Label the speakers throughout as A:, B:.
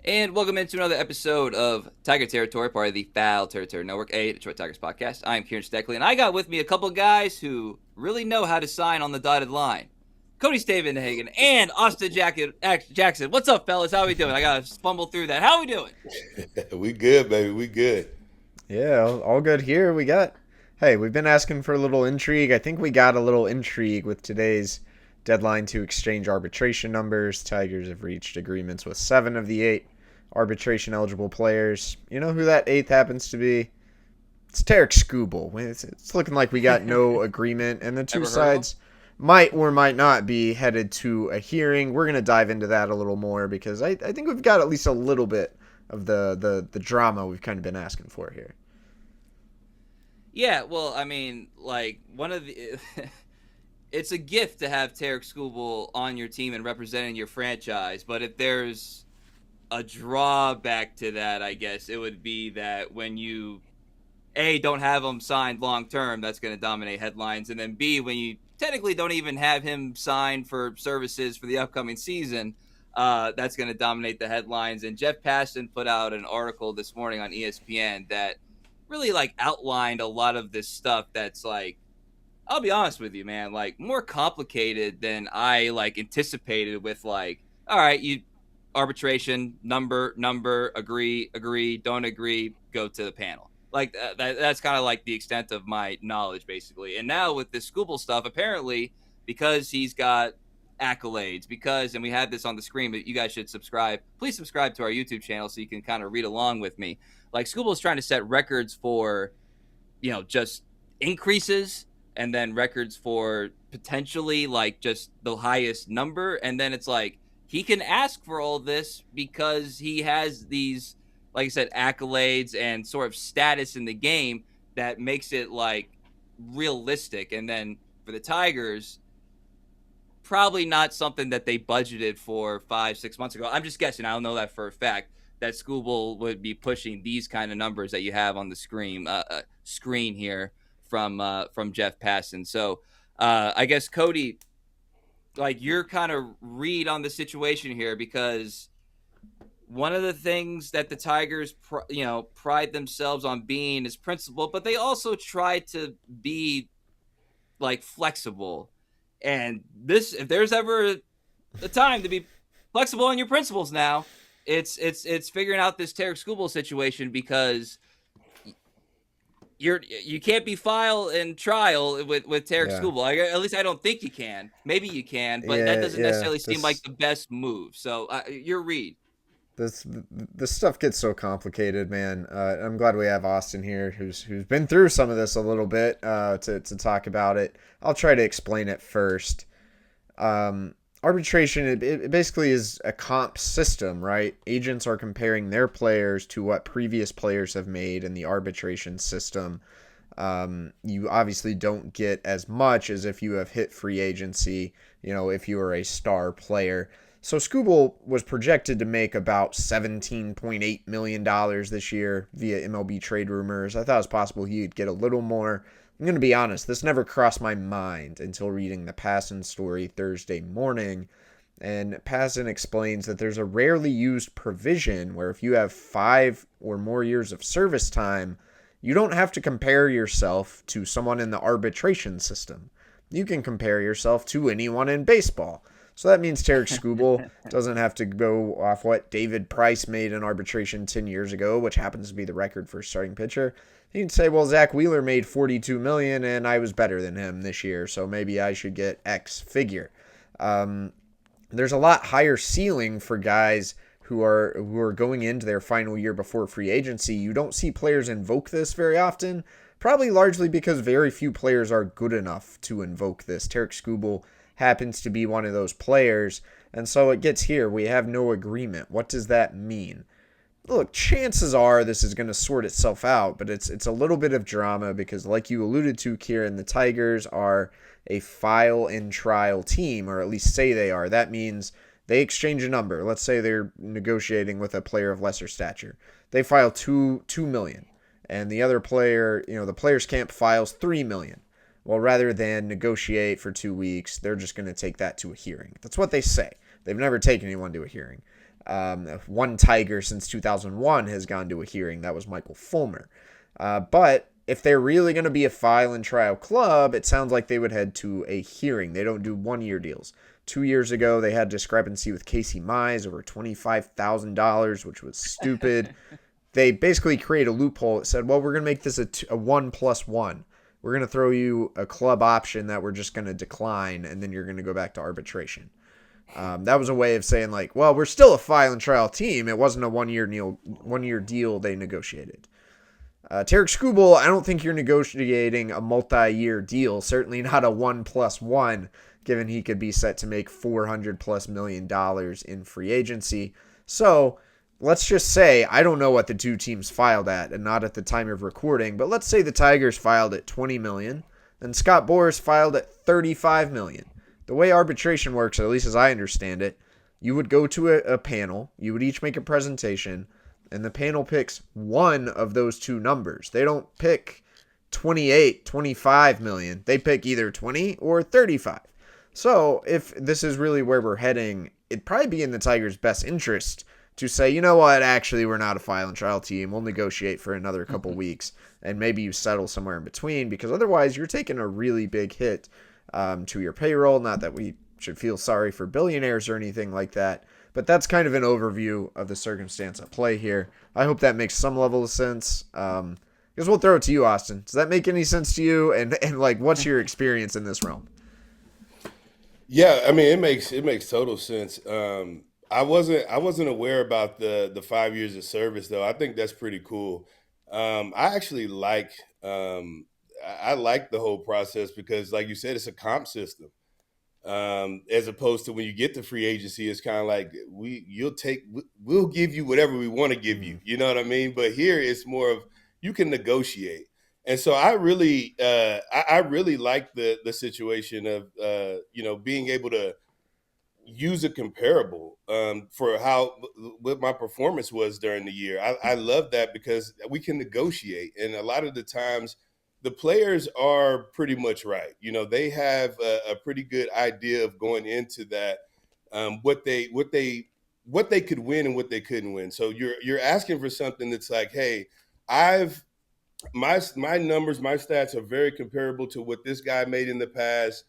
A: And welcome into another episode of Tiger Territory, part of the Foul Territory Network, a Detroit Tigers podcast. I am Kieran Steckley, and I got with me a couple guys who really know how to sign on the dotted line. Cody Stavenhagen and Austin Jackson. What's up, fellas? How we doing? I got to fumble through that. How we doing?
B: We good, baby. We good.
C: Yeah, all good here. We've been asking for a little intrigue. I think we got a little intrigue with today's deadline to exchange arbitration numbers. Tigers have reached agreements with 7 of the 8 arbitration eligible players. You know who that 8th happens to be? It's Tarik Skubal. It's looking like we got no agreement, and the two
A: Ever heard of him?
C: sides might or might not be headed to a hearing. We're going to dive into that a little more because I think we've got at least a little bit of the drama we've kind of been asking for here.
A: Yeah, well, I mean, like, one of the. It's a gift to have Tarik Skubal on your team and representing your franchise, but if there's a drawback to that, I guess it would be that when you don't have him signed long term, that's going to dominate headlines, and then B, when you technically don't even have him signed for services for the upcoming season, that's going to dominate the headlines. And Jeff Passan put out an article this morning on ESPN that really like outlined a lot of this stuff that's like, I'll be honest with you, man, like more complicated than I like anticipated with like, all right, you arbitration, number, agree, don't agree, go to the panel. Like that's kind of like the extent of my knowledge, basically. And now with this Scooble stuff, apparently, because he's got accolades, and we have this on the screen, but you guys should subscribe. Please subscribe to our YouTube channel so you can kind of read along with me. Like Scooble is trying to set records for, just increases, and then records for potentially like just the highest number. And then it's like, he can ask for all this because he has these, like I said, accolades and sort of status in the game that makes it like realistic. And then for the Tigers, probably not something that they budgeted for 5-6 months ago. I'm just guessing. I don't know that for a fact that Scooble would be pushing these kind of numbers that you have on the screen here from Jeff Passan. So I guess Cody, like your kind of read on the situation here, because one of the things that the Tigers, pride themselves on being is principle, but they also try to be like flexible. And this, if there's ever a time to be flexible in your principles now, it's figuring out this Tarik Skubal situation, because you can't be file and trial with Tarik
C: Yeah.
A: Skubal. At least I don't think you can. Maybe you can, but that
C: Yeah,
A: doesn't
C: yeah.
A: necessarily seem like the best move. So your read.
C: This stuff gets so complicated, man. I'm glad we have Austin here, who's been through some of this a little bit, to talk about it. I'll try to explain it first. Arbitration, it basically is a comp system, right? Agents are comparing their players to what previous players have made in the arbitration system. You obviously don't get as much as if you have hit free agency, if you are a star player. So Skubal was projected to make about $17.8 million this year via MLB trade rumors. I thought it was possible he'd get a little more. I'm going to be honest, this never crossed my mind until reading the Passan story Thursday morning. And Passan explains that there's a rarely used provision where if you have 5 or more years of service time, you don't have to compare yourself to someone in the arbitration system. You can compare yourself to anyone in baseball. So that means Tarik Skubal doesn't have to go off what David Price made in arbitration 10 years ago, which happens to be the record for a starting pitcher. He can say, well, Zach Wheeler made $42 million and I was better than him this year, so maybe I should get X figure. There's a lot higher ceiling for guys who are going into their final year before free agency. You don't see players invoke this very often, probably largely because very few players are good enough to invoke this. Tarik Skubal happens to be one of those players, and so it gets here. We have no agreement. What does that mean? Look, chances are this is going to sort itself out, but it's a little bit of drama because, like you alluded to, Kieran, the Tigers are a file and trial team, or at least say they are. That means they exchange a number. Let's say they're negotiating with a player of lesser stature. They file $2 million, and the other player, the players' camp files $3 million. Well, rather than negotiate for 2 weeks, they're just going to take that to a hearing. That's what they say. They've never taken anyone to a hearing. One Tiger since 2001 has gone to a hearing. That was Michael Fulmer. But if they're really going to be a file and trial club, it sounds like they would head to a hearing. They don't do 1-year deals. 2 years ago, they had discrepancy with Casey Mize over $25,000, which was stupid. They basically created a loophole that said, well, we're going to make this a 1+1. We're going to throw you a club option that we're just going to decline, and then you're going to go back to arbitration. That was a way of saying, like, well, we're still a file and trial team. It wasn't a 1-year deal they negotiated. Tarik Skubal, I don't think you're negotiating a multi-year deal. Certainly not a 1+1, given he could be set to make $400+ million in free agency. So let's just say, I don't know what the two teams filed at, and not at the time of recording, but let's say the Tigers filed at $20 million, and Scott Boras filed at $35 million. The way arbitration works, at least as I understand it, you would go to a panel, you would each make a presentation, and the panel picks one of those two numbers. They don't pick 28, 25 million. They pick either 20 or 35. So if this is really where we're heading, it'd probably be in the Tigers' best interest to say, you know what, actually we're not a file and trial team. We'll negotiate for another couple weeks, and maybe you settle somewhere in between, because otherwise you're taking a really big hit to your payroll. Not that we should feel sorry for billionaires or anything like that, but that's kind of an overview of the circumstance at play here. I hope that makes some level of sense. Because we'll throw it to you, Austin. Does that make any sense to you? And like, what's your experience in this realm?
B: Yeah, I mean, it makes total sense. I wasn't aware about the 5 years of service though. I think that's pretty cool. I actually like I like the whole process because, like you said, it's a comp system. As opposed to when you get to free agency, it's kind of like we'll give you whatever we want to give you. You know what I mean? But here it's more of you can negotiate. And so I really like the situation of being able to use a comparable for what my performance was during the year. I love that because we can negotiate, and a lot of the times the players are pretty much right. You know, they have a pretty good idea of going into that, what they could win and what they couldn't win. So you're asking for something that's like, hey, my numbers, my stats are very comparable to what this guy made in the past.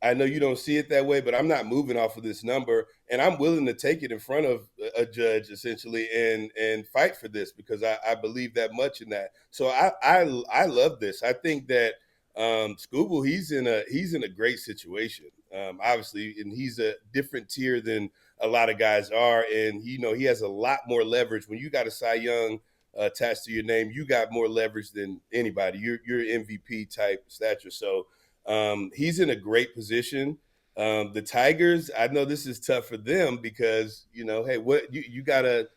B: I know you don't see it that way, but I'm not moving off of this number, and I'm willing to take it in front of a judge essentially and fight for this because I believe that much in that. So I love this. I think that Skubal, he's in a great situation, obviously, and he's a different tier than a lot of guys are, and he has a lot more leverage when you got a Cy Young attached to your name. You got more leverage than anybody. You're MVP type stature, so. He's in a great position. The Tigers, I know this is tough for them because hey, what you gotta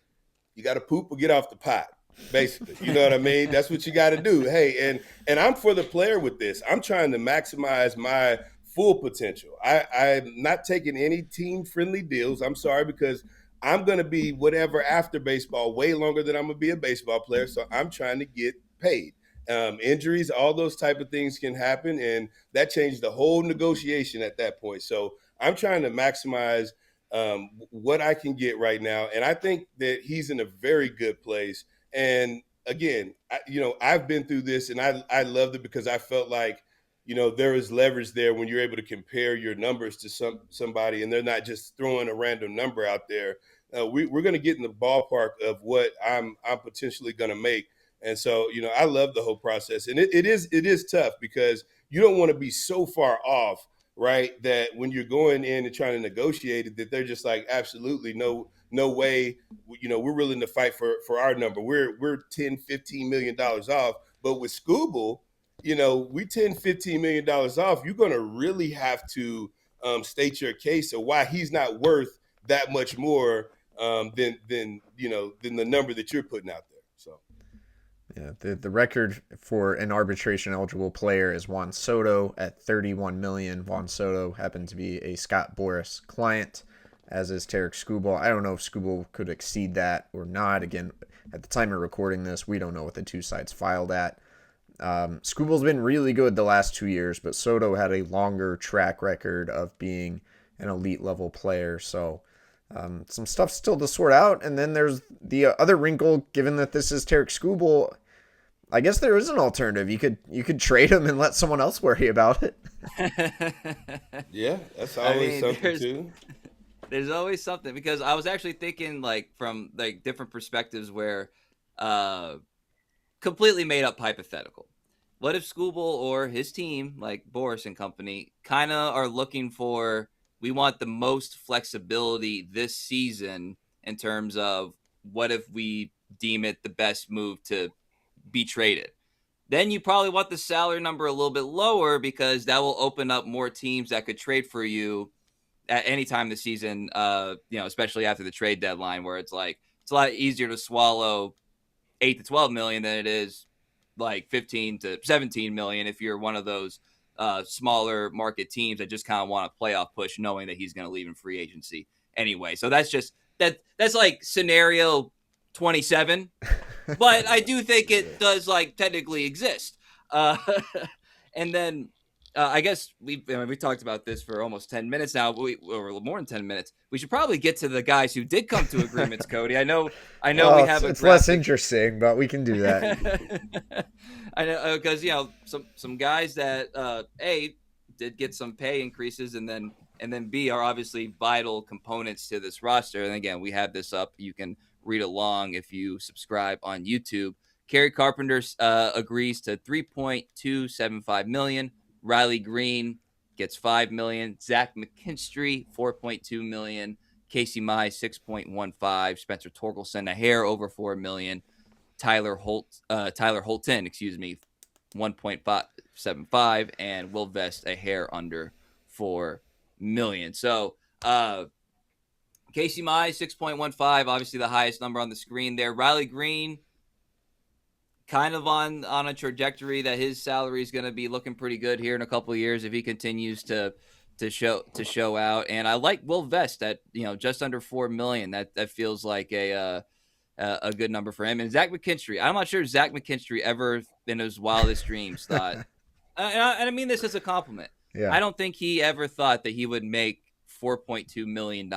B: poop or get off the pot, basically. You know what I mean? That's what you got to do. Hey, and I'm for the player with this. I'm trying to maximize my full potential. I'm not taking any team friendly deals. I'm sorry because I'm gonna be whatever after baseball way longer than I'm gonna be a baseball player. So I'm trying to get paid. Injuries, all those type of things can happen, and that changes the whole negotiation at that point. So I'm trying to maximize what I can get right now, and I think that he's in a very good place. And again, I've been through this, and I loved it because I felt like there is leverage there when you're able to compare your numbers to somebody, and they're not just throwing a random number out there. We're going to get in the ballpark of what I'm potentially going to make. And so, I love the whole process, and it is tough because you don't want to be so far off, right? That when you're going in and trying to negotiate it, that they're just like, absolutely no way, we're willing to fight for our number. We're 10, $15 million off. But with Skubal, we 10, $15 million off. You're going to really have to state your case of why he's not worth that much more than the number that you're putting out there. So.
C: Yeah, the record for an arbitration eligible player is Juan Soto at 31 million. Juan Soto happened to be a Scott Boras client, as is Tarik Skubal. I don't know if Skubal could exceed that or not. Again, at the time of recording this, we don't know what the two sides filed at. Skubal's been really good the last 2 years, but Soto had a longer track record of being an elite level player. So Some stuff still to sort out. And then there's the other wrinkle, given that this is Tarik Skubal. I guess there is an alternative. You could trade him and let someone else worry about it.
B: Yeah, that's always something
A: there's
B: too.
A: there's always something, because I was actually thinking like from like different perspectives where uh completely made up hypothetical. What if Skubal or his team, like Boris and company, kind of are looking for, we want the most flexibility this season in terms of what if we deem it the best move to be traded? Then you probably want the salary number a little bit lower, because that will open up more teams that could trade for you at any time this season, especially after the trade deadline, where it's like it's a lot easier to swallow 8 to 12 million than it is like 15 to 17 million if you're one of those smaller market teams that just kind of want a playoff push, knowing that he's going to leave in free agency anyway. So that's like scenario 27, but I do think it does like technically exist. Uh, and then I guess we talked about this for almost 10 minutes now, or more than 10 minutes. We should probably get to the guys who did come to agreements, Cody. I know
C: Well,
A: we have
C: it's less interesting, but we can do that.
A: I know, because some guys that A, did get some pay increases, and then B, are obviously vital components to this roster. And again, we have this up. You can read along if you subscribe on YouTube. Kerry Carpenter agrees to $3.275 million. Riley Green gets $5 million. Zach McKinstry, $4.2 million. Casey Mize, $6.15. Spencer Torkelson, a hair over $4 million. Tyler Holton, $1.75, and Will Vest, a hair under $4 million. So Casey Mize, 6.15, obviously the highest number on the screen there. Riley Green, kind of on a trajectory that his salary is going to be looking pretty good here in a couple of years if he continues to show out. And I like Will Vest at just under $4 million. That feels like a good number for him. And Zach McKinstry, I'm not sure Zach McKinstry ever in his wildest dreams thought, and I mean this as a compliment.
C: Yeah.
A: I don't think he ever thought that he would make $4.2 million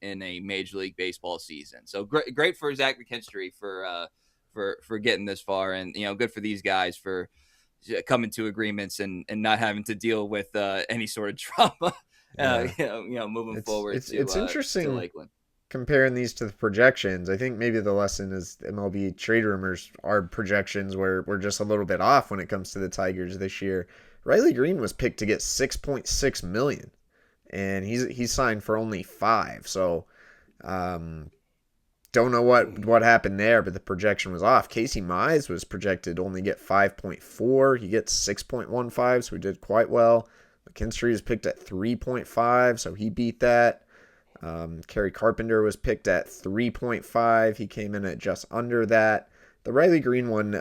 A: in a Major League Baseball season. So great for Zach McKinstry for getting this far, and good for these guys for coming to agreements and not having to deal with any sort of trauma. Moving forward.
C: It's interesting
A: to Lakeland.
C: Comparing these to the projections. I think maybe the lesson is MLB trade rumors are projections where we're just a little bit off when it comes to the Tigers this year. Riley Green was picked to get $6.6 million, and he's signed for only $5 million. So don't know what happened there, but the projection was off. Casey Mize was projected to only get 5.4. He gets 6.15, so he did quite well. McKinstry was picked at 3.5, so he beat that. Kerry Carpenter was picked at 3.5. He came in at just under that. The Riley Green one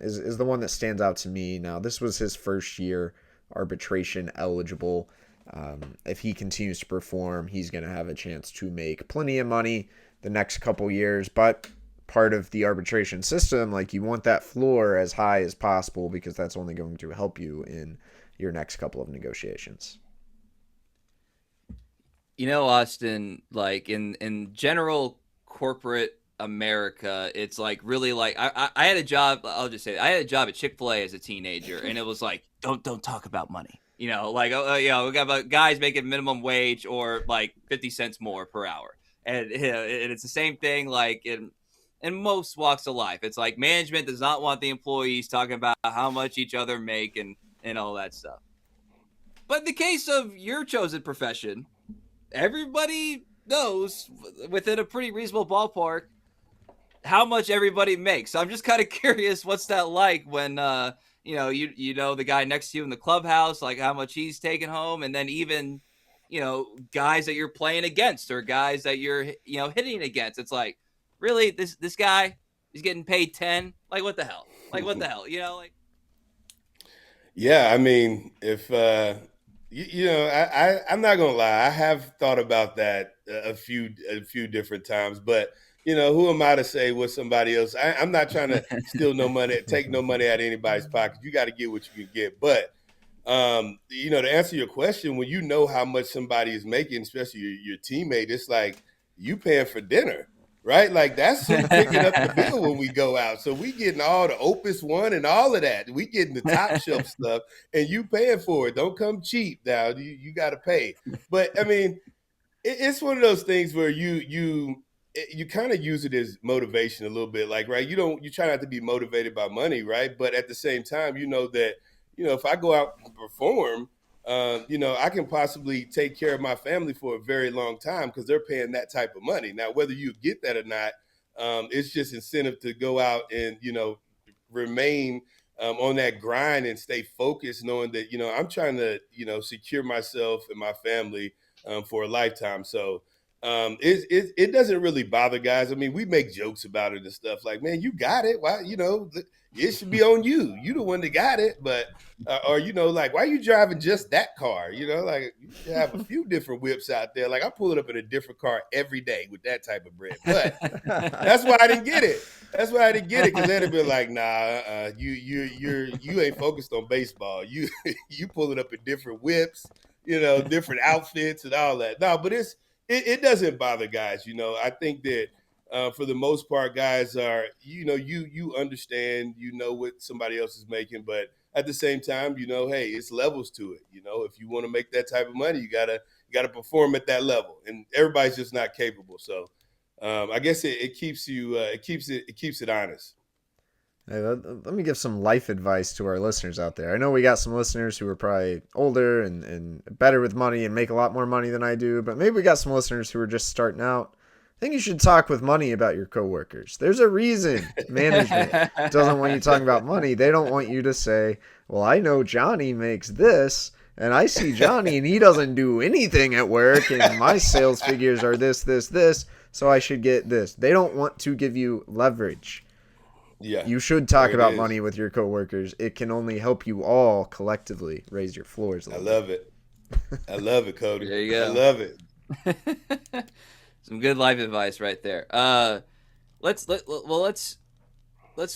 C: is the one that stands out to me. Now, this was his first year arbitration eligible. If he continues to perform, he's going to have a chance to make plenty of money the next couple years. But part of the arbitration system, like, you want that floor as high as possible, because that's only going to help you in your next couple of negotiations.
A: Austin, like in general corporate America, it's like really like I had a job. I'll just say I had a job at Chick-fil-A as a teenager, and it was like don't talk about money. We got guys making minimum wage or like 50 cents more per hour, and it's the same thing like in most walks of life. It's like management does not want the employees talking about how much each other make and all that stuff. But in the case of your chosen profession, everybody knows within a pretty reasonable ballpark how much everybody makes. So I'm just kind of curious, what's that like when the guy next to you in the clubhouse, like how much he's taking home, and then even guys that you're playing against or guys that you're hitting against. It's like, really, this guy is getting paid 10? Like what the hell?
B: Yeah, I mean, if I'm not gonna lie, I have thought about that a few different times, but who am I to say what somebody else? I'm not trying to steal no money, take no money out of anybody's pocket. You got to get what you can get. But to answer your question, when you know how much somebody is making, especially your teammate, it's like you paying for dinner, right? Like that's who's picking up the bill when we go out. So we getting all the Opus One and all of that. We getting the top shelf stuff, and you paying for it. Don't come cheap now. You got to pay. But I mean, it's one of those things where you kind of use it as motivation a little bit, like, right, you try not to be motivated by money, right, but at the same time you know that if I go out and perform, I can possibly take care of my family for a very long time because they're paying that type of money. Now whether you get that or not, it's just incentive to go out and remain on that grind and stay focused, knowing that I'm trying to secure myself and my family for a lifetime. So it doesn't really bother guys. I mean, we make jokes about it and stuff like, man, you got it. Why, it should be on you. You the one that got it. But or like, why are you driving just that car? Like you have a few different whips out there. Like I pull it up in a different car every day with that type of bread. But that's why I didn't get it. That's why I didn't get it, because they'd have been like, nah, you ain't focused on baseball. You pull it up in different whips, different outfits and all that. No, but it doesn't bother guys. I think that for the most part, guys are, you understand, what somebody else is making, but at the same time, hey, it's levels to it. If you want to make that type of money, you gotta perform at that level, and everybody's just not capable. So I guess it keeps it honest.
C: Hey, let me give some life advice to our listeners out there. I know we got some listeners who are probably older and better with money and make a lot more money than I do, but maybe we got some listeners who are just starting out. I think you should talk with money about your coworkers. There's a reason management doesn't want you talking about money. They don't want you to say, well, I know Johnny makes this, and I see Johnny and he doesn't do anything at work, and my sales figures are this, so I should get this. They don't want to give you leverage.
B: Yeah,
C: you should talk about money with your coworkers. It can only help you all collectively raise your floors a little bit.
B: I love it, Cody.
A: There you go.
B: I love it.
A: Some good life advice right there. Let's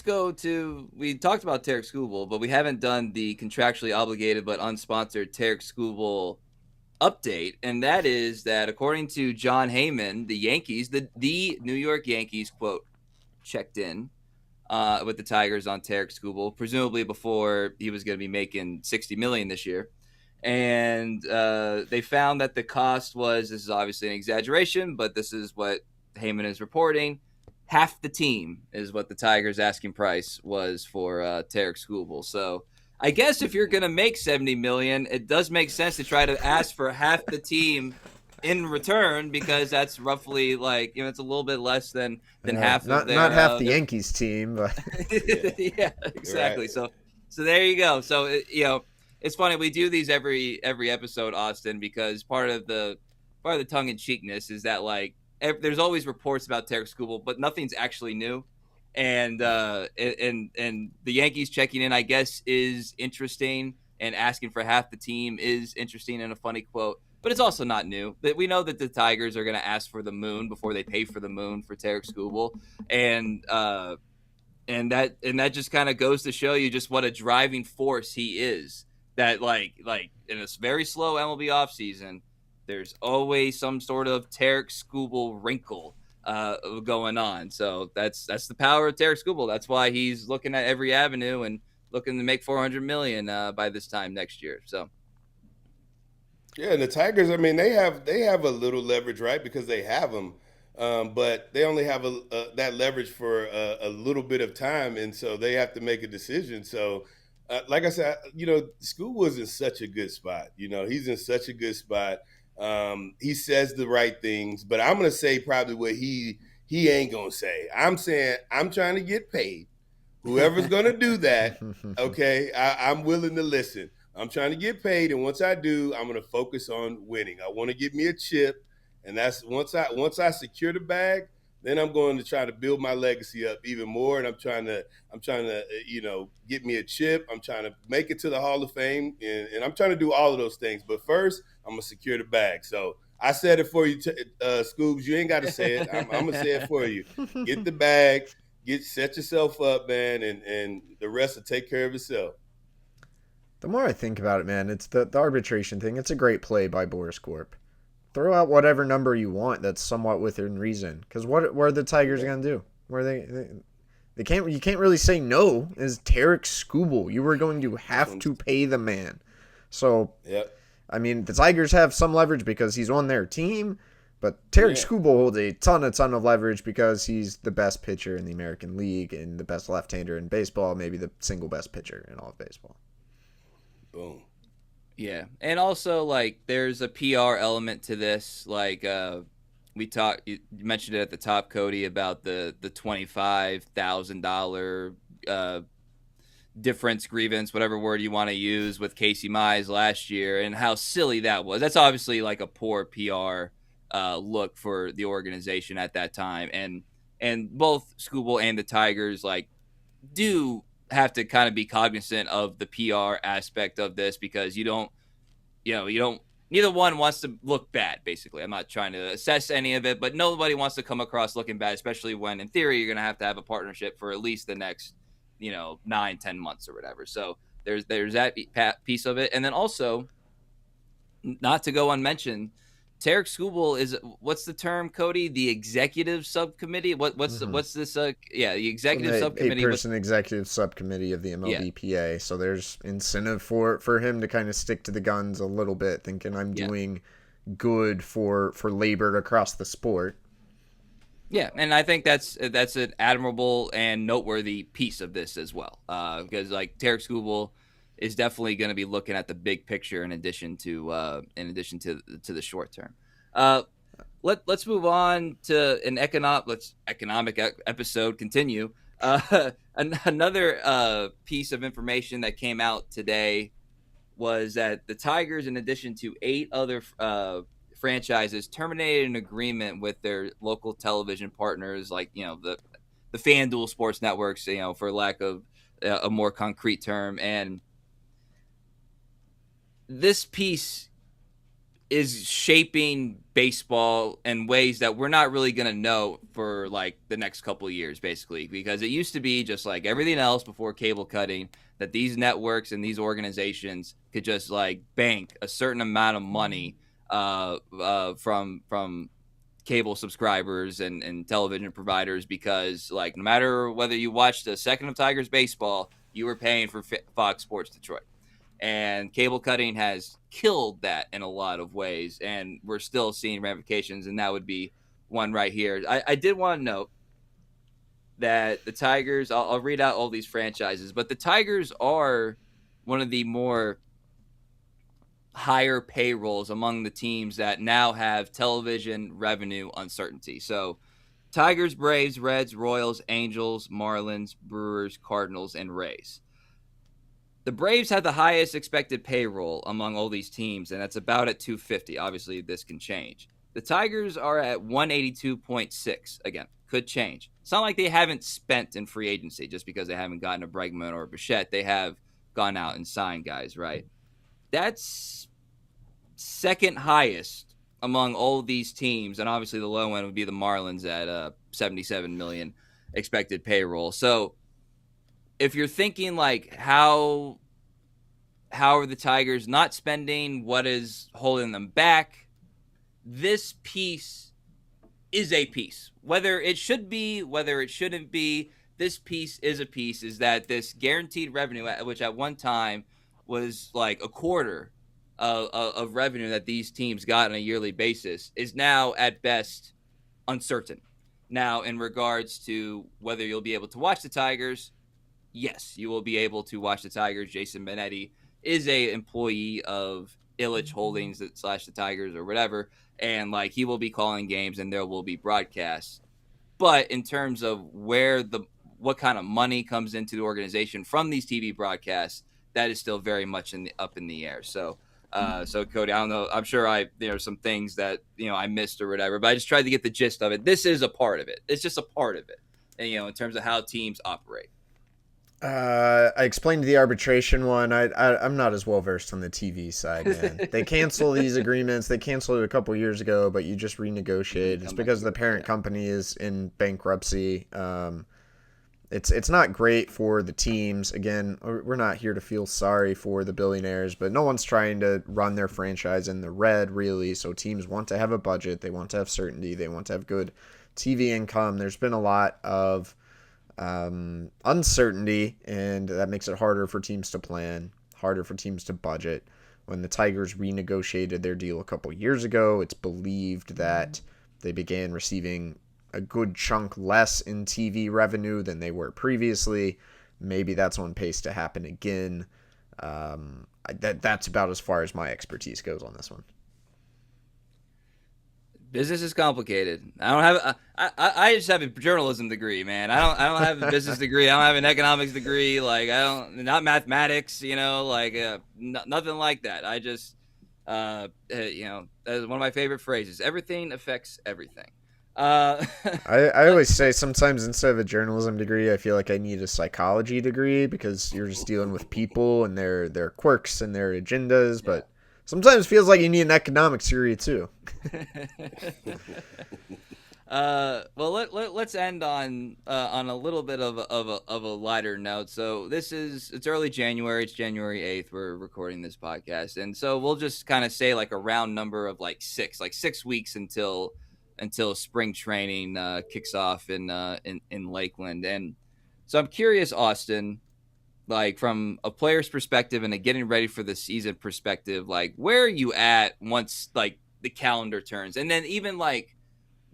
A: go to, we talked about Tarik Skubal, but we haven't done the contractually obligated but unsponsored Tarik Skubal update, and that is that according to John Heyman, the Yankees, the New York Yankees, quote, checked in with the Tigers on Tarik Skubal, presumably before he was going to be making $60 million this year. And they found that the cost was, this is obviously an exaggeration, but this is what Heyman is reporting, half the team is what the Tigers' asking price was for Tarik Skubal. So I guess if you're going to make $70 million, it does make sense to try to ask for half the team in return, because that's roughly like, it's a little bit less than half of their,
C: not half the Yankees team, but
A: yeah, exactly. Right. So there you go. So it's funny, we do these every episode, Austin, because part of the tongue in cheekness is that like there's always reports about Tarik Skubal, but nothing's actually new. And the Yankees checking in, I guess, is interesting, and asking for half the team is interesting and a funny quote. But it's also not new. But we know that the Tigers are going to ask for the moon before they pay for the moon for Tarik Skubal, and that just kind of goes to show you just what a driving force he is. That like in a very slow MLB offseason, there's always some sort of Tarik Skubal wrinkle going on. So that's the power of Tarik Skubal. That's why he's looking at every avenue and looking to make $400 million by this time next year. So.
B: Yeah, and the Tigers, I mean, they have a little leverage, right? Because they have them, but they only have that leverage for a little bit of time, and so they have to make a decision. So, like I said, Skubal was in such a good spot. He's in such a good spot. He says the right things, but I'm gonna say probably what he ain't gonna say. I'm saying I'm trying to get paid. Whoever's gonna do that, okay, I'm willing to listen. I'm trying to get paid, and once I do, I'm going to focus on winning. I want to get me a chip, and that's once I secure the bag, then I'm going to try to build my legacy up even more. And I'm trying to get me a chip. I'm trying to make it to the Hall of Fame, and I'm trying to do all of those things. But first, I'm gonna secure the bag. So I said it for you, Scoobs. You ain't got to say it. I'm gonna say it for you. Get the bag. Set yourself up, man, and the rest will take care of itself.
C: The more I think about it, man, it's the arbitration thing. It's a great play by Boris Corp. Throw out whatever number you want that's somewhat within reason. Because what are the Tigers gonna do? Where they can't. You can't really say no. Is Tarik Skubal? You were going to have to pay the man. So,
B: Yep.
C: I mean, the Tigers have some leverage because he's on their team, but Tarik Skubal holds a ton of leverage because he's the best pitcher in the American League and the best left-hander in baseball, maybe the single best pitcher in all of baseball.
B: Boom.
A: Yeah, and also like there's a PR element to this. Like you mentioned it at the top, Cody, about the $25,000 difference, grievance, whatever word you want to use, with Casey Mize last year, and how silly that was. That's obviously like a poor PR look for the organization at that time, and both Skubal and the Tigers like do have to kind of be cognizant of the PR aspect of this, because you don't neither one wants to look bad, basically. I'm not trying to assess any of it, but nobody wants to come across looking bad, especially when in theory you're going to have a partnership for at least the next 9-10 months or whatever. So there's that piece of it. And then also, not to go unmentioned, Tarik Skubal is, what's the term, Cody? The executive subcommittee? What's this? The executive subcommittee.
C: 8-person executive subcommittee of the MLBPA. Yeah. So there's incentive for him to kind of stick to the guns a little bit, thinking I'm doing good for labor across the sport.
A: Yeah, and I think that's an admirable and noteworthy piece of this as well, because like Tarik Skubal is definitely going to be looking at the big picture in addition to the short term. Let's move on to an economic episode. Continue. Another piece of information that came out today was that the Tigers, in addition to 8 other franchises, terminated an agreement with their local television partners, like the FanDuel sports networks, for lack of a more concrete term. And this piece is shaping baseball in ways that we're not really going to know for like the next couple of years, basically, because it used to be just like everything else before cable cutting, that these networks and these organizations could just like bank a certain amount of money from cable subscribers and television providers, because like no matter whether you watched a second of Tigers baseball, you were paying for Fox Sports Detroit. And cable cutting has killed that in a lot of ways, and we're still seeing ramifications, and that would be one right here. I did want to note that the Tigers, I'll read out all these franchises, but the Tigers are one of the more higher payrolls among the teams that now have television revenue uncertainty. So Tigers, Braves, Reds, Royals, Angels, Marlins, Brewers, Cardinals, and Rays. The Braves had the highest expected payroll among all these teams, and that's about at $250. Obviously, this can change. The Tigers are at $182.6. Again, could change. It's not like they haven't spent in free agency just because they haven't gotten a Bregman or a Bichette. They have gone out and signed guys, right? That's second highest among all these teams, and obviously the low end would be the Marlins at $77 million expected payroll. So if you're thinking like how are the Tigers not spending, what is holding them back, this piece is a piece. Whether it should be, whether it shouldn't be, this piece is a piece, is that this guaranteed revenue, which at one time was like a quarter of revenue that these teams got on a yearly basis, is now at best uncertain. Now, in regards to whether you'll be able to watch the Tigers, yes, you will be able to watch the Tigers. Jason Benetti is a employee of Illich Holdings / the Tigers or whatever, and like he will be calling games and there will be broadcasts. But in terms of what kind of money comes into the organization from these TV broadcasts, that is still very much up in the air. So Cody, I don't know. I'm sure there are some things that I missed or whatever, but I just tried to get the gist of it. This is a part of it. It's just a part of it, and, in terms of how teams operate.
C: I explained the arbitration one. I'm not as well versed on the TV side, man. They cancel these agreements. They canceled it a couple years ago, but you just renegotiate. It's because the parent company is in bankruptcy. It's not great for the teams. Again, we're not here to feel sorry for the billionaires, but no one's trying to run their franchise in the red, really. So teams want to have a budget, they want to have certainty, they want to have good TV income. There's been a lot of uncertainty, and that makes it harder for teams to plan, harder for teams to budget. When the Tigers renegotiated their deal a couple years ago, it's believed that they began receiving a good chunk less in TV revenue than they were previously. Maybe that's on pace to happen again. That's about as far as my expertise goes on this one.
A: Business is complicated. I don't have. I just have a journalism degree, man. I don't have a business degree. I don't have an economics degree. Like I don't, not mathematics. Like nothing like that. I just, that's one of my favorite phrases. Everything affects everything.
C: I always say sometimes instead of a journalism degree, I feel like I need a psychology degree because you're just dealing with people and their quirks and their agendas. But sometimes it feels like you need an economics degree too.
A: Well, let's end on a little bit of a lighter note. So it's early January. It's January 8th. We're recording this podcast, and so we'll just kind of say like a round number of like 6 weeks until spring training kicks off in Lakeland. And so I'm curious, Austin, like from a player's perspective and a getting ready for the season perspective, like where are you at once like the calendar turns? And then even like,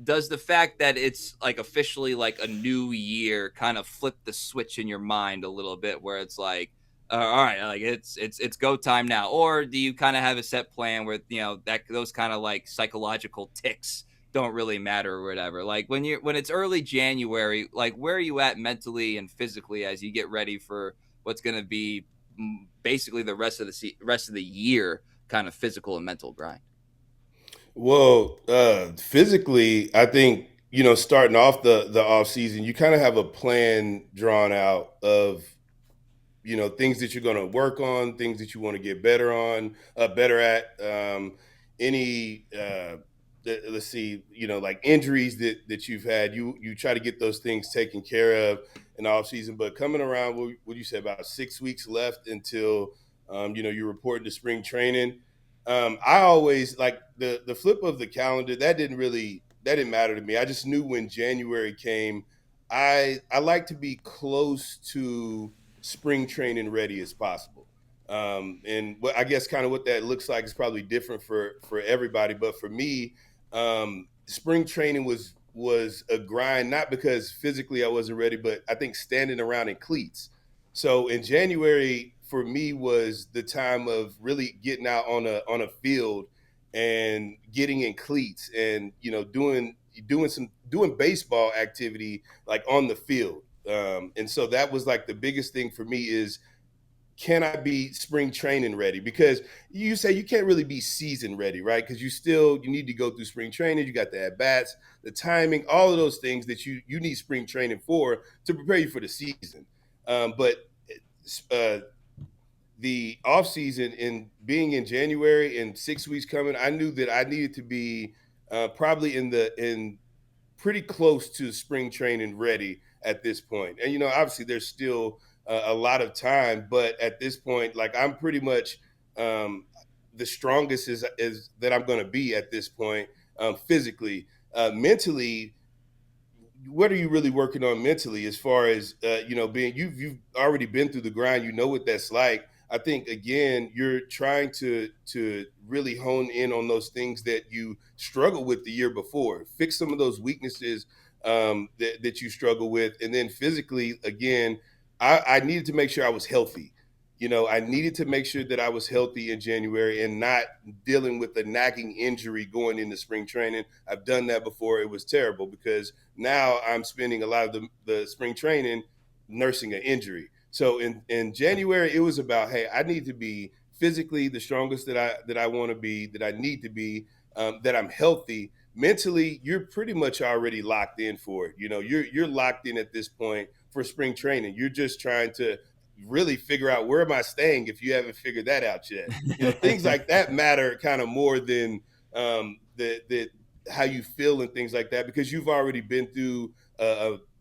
A: does the fact that it's like officially like a new year kind of flip the switch in your mind a little bit where it's like, all right, like it's go time now? Or do you kind of have a set plan where, that those kind of like psychological ticks don't really matter or whatever? Like when it's early January, like where are you at mentally and physically as you get ready for what's going to be basically the rest of the year kind of physical and mental grind?
B: Well, physically, I think, starting off the off season, you kind of have a plan drawn out of, things that you're going to work on, things that you want to get better at, any, let's see, like injuries that you've had, you try to get those things taken care of in the off season. But coming around, what you say, about 6 weeks left until, you're reporting to spring training. I always like the flip of the calendar. That didn't matter to me. I just knew when January came, I like to be close to spring training ready as possible. And I guess kind of what that looks like is probably different for everybody. But for me, spring training was a grind, not because physically I wasn't ready, but I think standing around in cleats. So in January for me was the time of really getting out on a field and getting in cleats and doing baseball activity like on the field. And so that was like the biggest thing for me is, can I be spring training ready? Because you say you can't really be season ready, right? Because you need to go through spring training. You got the at bats, the timing, all of those things that you need spring training for to prepare you for the season. But the off season and being in January and 6 weeks coming, I knew that I needed to be probably in pretty close to spring training ready at this point. And obviously there's still a lot of time, but at this point, like I'm pretty much the strongest is that I'm going to be at this point, physically. Mentally, what are you really working on mentally as far as being you've already been through the grind, what that's like. I think again you're trying to really hone in on those things that you struggled with the year before, fix some of those weaknesses that you struggle with. And then physically, again, I needed to make sure I was healthy. I needed to make sure that I was healthy in January and not dealing with a nagging injury going into spring training. I've done that before. It was terrible because now I'm spending a lot of the spring training nursing an injury. So in January, it was about, hey, I need to be physically the strongest that I want to be, that I need to be, that I'm healthy. Mentally, you're pretty much already locked in for it. You're locked in at this point for spring training. You're just trying to really figure out, where am I staying, if you haven't figured that out yet. Things like that matter kind of more than the how you feel and things like that, because you've already been through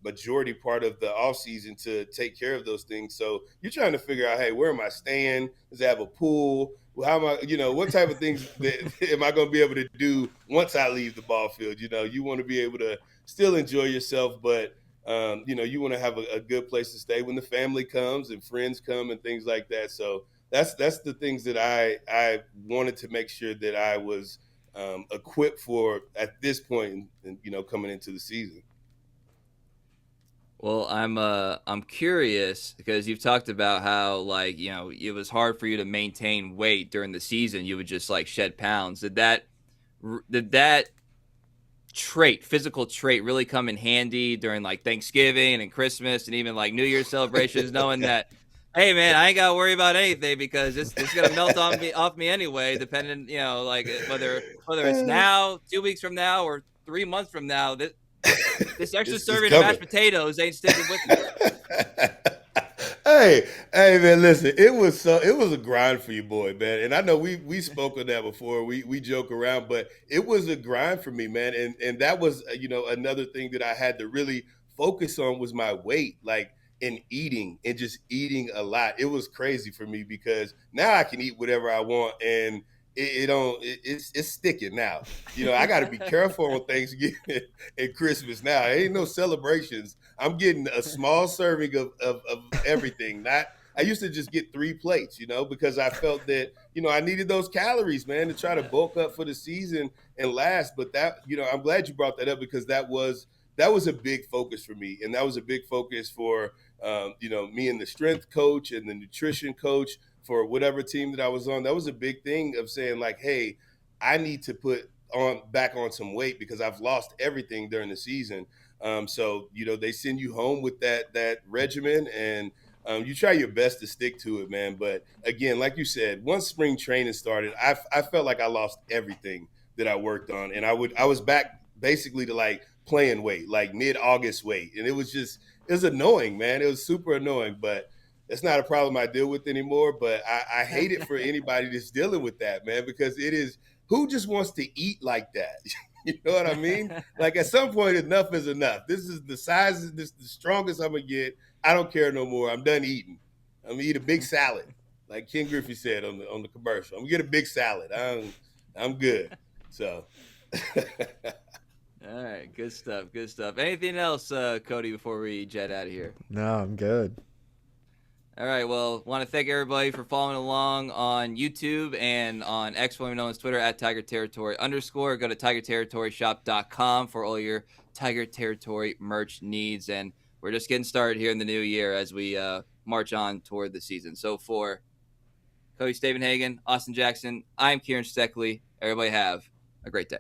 B: majority part of the off season to take care of those things. So you're trying to figure out, hey, where am I staying? Does it have a pool? How am I, what type of things that am I going to be able to do once I leave the ball field? You want to be able to still enjoy yourself, but you want to have a good place to stay when the family comes and friends come and things like that. So that's the things that I wanted to make sure that I was equipped for at this point, coming into the season.
A: Well, I'm curious because you've talked about how it was hard for you to maintain weight during the season. You would just shed pounds. Did that physical trait really come in handy during Thanksgiving and Christmas and even New Year's celebrations, knowing that, hey man, I ain't gotta worry about anything because it's gonna melt off me anyway, depending, whether it's now, 2 weeks from now, or 3 months from now, this extra serving of mashed potatoes ain't sticking with me.
B: Hey, man, listen, it was a grind for you, boy, man. And I know we spoke on that before. We joke around, but it was a grind for me, man. And that was, another thing that I had to really focus on was my weight, in eating and just eating a lot. It was crazy for me because now I can eat whatever I want and it's sticking now. I got to be careful on Thanksgiving and Christmas now. There ain't no celebrations. I'm getting a small serving of everything. I used to just get 3 plates, because I felt that, I needed those calories, man, to try to bulk up for the season and last. But that, I'm glad you brought that up because that was a big focus for me. And that was a big focus for, me and the strength coach and the nutrition coach for whatever team that I was on. That was a big thing of saying hey, I need to put back on some weight because I've lost everything during the season. So, they send you home with that regimen and you try your best to stick to it, man. But again, like you said, once spring training started, I felt like I lost everything that I worked on. And I was back basically to playing weight, mid-August weight. And it was annoying, man. It was super annoying, but it's not a problem I deal with anymore. But I hate it for anybody that's dealing with that, man, because it is, who just wants to eat like that? You know what I mean? At some point, enough is enough. This is the size, this is the strongest I'm going to get. I don't care no more. I'm done eating. I'm going to eat a big salad, like Ken Griffey said on the commercial. I'm going to get a big salad. I'm good. So.
A: All right, good stuff. Good stuff. Anything else, Cody, before we jet out of here?
C: No, I'm good.
A: All right, well, want to thank everybody for following along on YouTube and on X, formerly known as Twitter, at Tiger Territory _. Go to TigerTerritoryShop.com for all your Tiger Territory merch needs. And we're just getting started here in the new year as we march on toward the season. So for Cody Stavenhagen, Austin Jackson, I'm Kieran Steckley. Everybody have a great day.